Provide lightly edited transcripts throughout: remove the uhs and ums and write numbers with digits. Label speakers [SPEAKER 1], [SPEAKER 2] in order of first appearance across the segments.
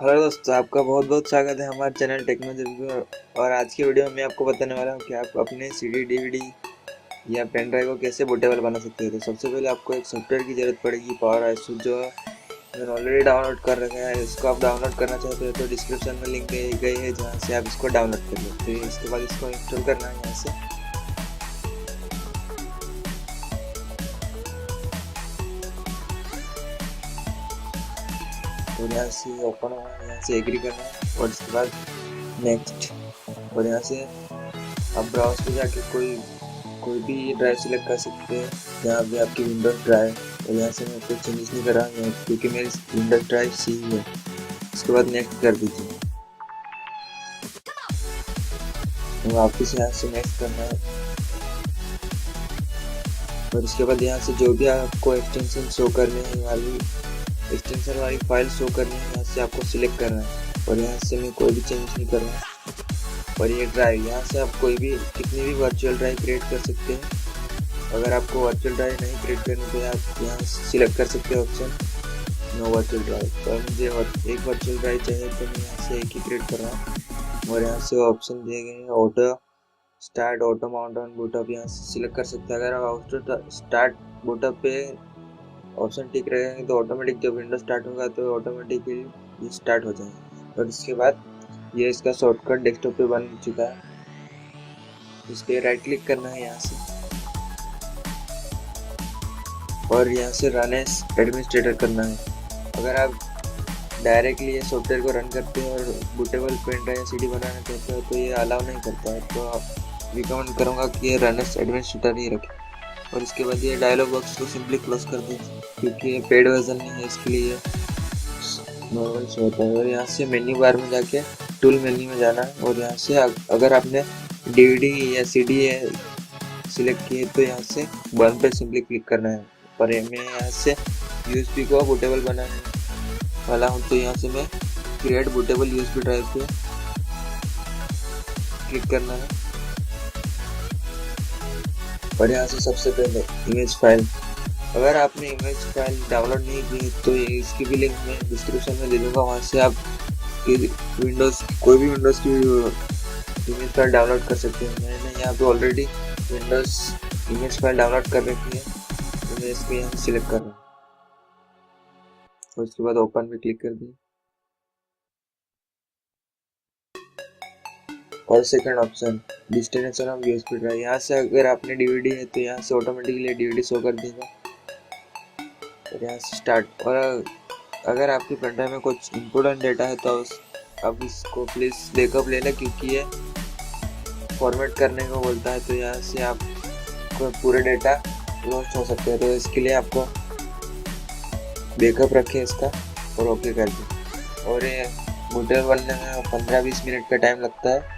[SPEAKER 1] Hello दोस्तों, आपका बहुत बहुत स्वागत है हमारे चैनल टेक्नोलॉजी में। और आज की वीडियो में मैं आपको बताने वाला हूँ कि आप अपने सीडी डीवीडी या पेन ड्राइव को कैसे बूटेबल बना सकते हैं। तो सबसे पहले आपको एक सॉफ्टवेयर की ज़रूरत पड़ेगी, पावर आइसो, जो मैंने ऑलरेडी डाउनलोड कर रखा है। इसको आप डाउनलोड करना चाहते हो तो डिस्क्रिप्शन में लिंक दी गई है, जहाँ से आप इसको डाउनलोड कर लो। फिर इसके बाद इसको इंस्टॉल करना है यहाँ से। और यहाँ से ओपन हुआ है, यहाँ से एग्री करना है और इसके बाद नेक्स्ट। और यहाँ से आप ब्राउज पे जाके कोई भी ड्राइव सिलेक्ट कर सकते हैं, जहाँ भी आपकी विंडोज ड्राइव। और यहाँ से मैं कोई चेंजेस नहीं कर रहा हूँ क्योंकि मेरी विंडोज ड्राइव सी है। उसके बाद नेक्स्ट कर दीजिए। तो वापस यहाँ से नेक्स्ट करना है और इसके बाद यहाँ से जो भी आपको एक्सटेंशन शो करने हैं वाली एक्सटेंशन वाली फाइल शो करनी है, यहाँ से आपको सिलेक्ट करना है। और यहाँ से मैं कोई भी चेंज नहीं कर रहा हूँ। और ये ड्राइव, यहाँ से आप कोई भी कितनी भी वर्चुअल ड्राइव क्रिएट कर सकते हैं। अगर आपको वर्चुअल ड्राइव नहीं क्रिएट करनी तो आप यहाँ सिलेक्ट कर सकते हैं ऑप्शन नो वर्चुअल ड्राइव। तो मुझे एक वर्चुअल ड्राइव चाहिए तो मैं यहाँ से एक ही क्रिएट कर रहा हूँ। और यहाँ से ऑप्शन दिए गए हैं auto start, auto mount on boot up, यहाँ से सिलेक्ट कर सकते हैं। अगर आप ऑटो स्टार्ट बूटअप पे ऑप्शन टिक रहेगा तो ऑटोमेटिक जब विंडो स्टार्ट होगा तो ऑटोमेटिकली ये स्टार्ट हो जाएगा। और इसके बाद ये इसका शॉर्टकट डेस्कटॉप पे बन चुका है। इस पर राइट क्लिक करना है यहाँ से और यहाँ से रन एज एडमिनिस्ट्रेटर करना है। अगर आप डायरेक्टली ये सॉफ्टवेयर को रन करते हैं और बूटेबल पेन ड्राइव या सीडी बनाना चाहते हो तो ये अलाउ नहीं करता है, तो आप रिकमेंड करूँगा कि ये रन एज एडमिनिस्ट्रेटर ही रखें। और इसके बाद ये डायलॉग बॉक्स को सिंपली क्लोज कर दीजिए, क्योंकि ये पेड वर्जन नहीं है, इसके लिए नॉर्मल शो होता है। और यहाँ से मेन्यू बार में जाके टूल मेन्यू में जाना है और यहाँ से अगर आपने डीवीडी या सीडी सिलेक्ट किए तो यहाँ से बर्न पे सिंपली क्लिक करना है। पर मैं यहाँ से यूएसबी को बूटेबल बनाने वाला हूँ, तो यहाँ से मैं क्रिएट बूटेबल यूएसबी ड्राइव पे क्लिक करना है। और यहाँ से सबसे पहले इमेज फाइल, अगर आपने इमेज फाइल डाउनलोड नहीं की तो इसकी भी लिंक मैं डिस्क्रिप्शन में दे दूँगा, वहाँ से आप विंडोज़ कोई भी विंडोज़ की इमेज फाइल डाउनलोड कर सकते हैं। मैंने यहाँ पे already Windows image file download कर रखी है, तो मैं इसको यहाँ सिलेक्ट कर रहा हूँ और उसके बाद ओपन पे क्लिक कर दिए। और second option destination of USB drive, यहाँ से अगर आपने डीवीडी है तो यहाँ से ऑटोमेटिकली डीवीडी शो कर देगा। और यहाँ से स्टार्ट। और अगर आपकी पेन ड्राइव में कुछ इम्पोर्टेंट डेटा है तो आप इसको प्लीज़ बैकअप ले लें, क्योंकि ये फॉर्मेट करने को बोलता है, तो यहाँ से आप पूरे डेटा लॉस्ट हो सकते हैं। तो इसके लिए आपको बैकअप रखें इसका और ओके कर दें। और ये बूटेबल बनने में 15-20 मिनट का टाइम लगता है।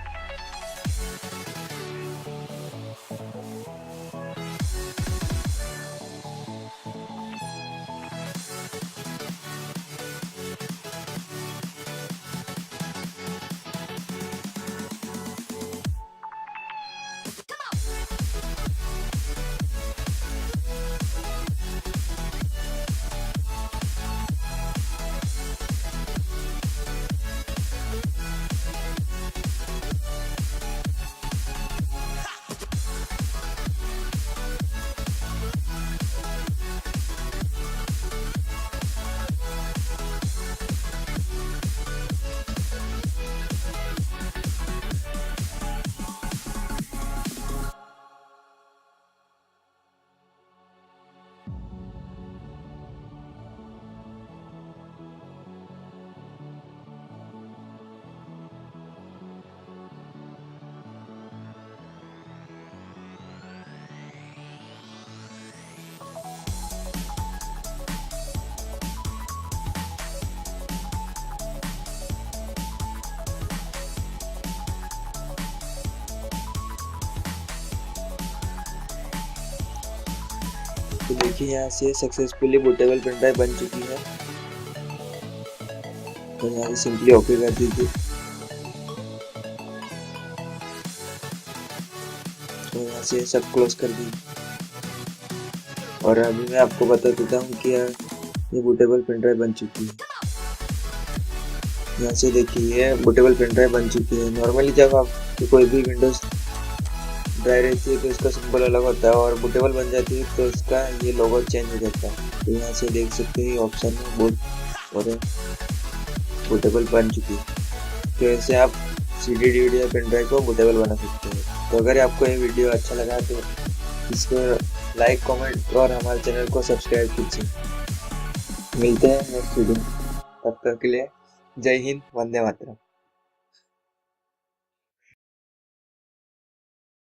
[SPEAKER 1] तो देखिए यहाँ से सक्सेसफुली बूटेबल पेन ड्राइव बन चुकी है। तो यहाँ से सिंपली ओके कर दीजिए। तो यहाँ से सब क्लोज कर दीजिए। और अभी मैं आपको बता देता हूँ कि ये बूटेबल पेन ड्राइव बन चुकी है। यहाँ से देखिए ये बूटेबल पेन ड्राइव बन चुकी है। नॉर्मली जब आप कोई भी विंडोज ड्राइव रहती है तो इसका सिंबल अलग होता है, और बूटेबल बन जाती है तो इसका ये लोगो चेंज हो जाता है। तो यहाँ से देख सकते हैं ऑप्शन में बूट और बूटेबल बन चुकी है। तो ऐसे आप CD DVD या पेन ड्राइव को बूटेबल बना सकते हैं। तो अगर आपको ये वीडियो अच्छा लगा तो इसको लाइक, कमेंट और हमारे चैनल को सब्सक्राइब कीजिए। मिलते हैं नेक्स्ट वीडियो, तब तक के लिए जय हिंद, वंदे मातरम।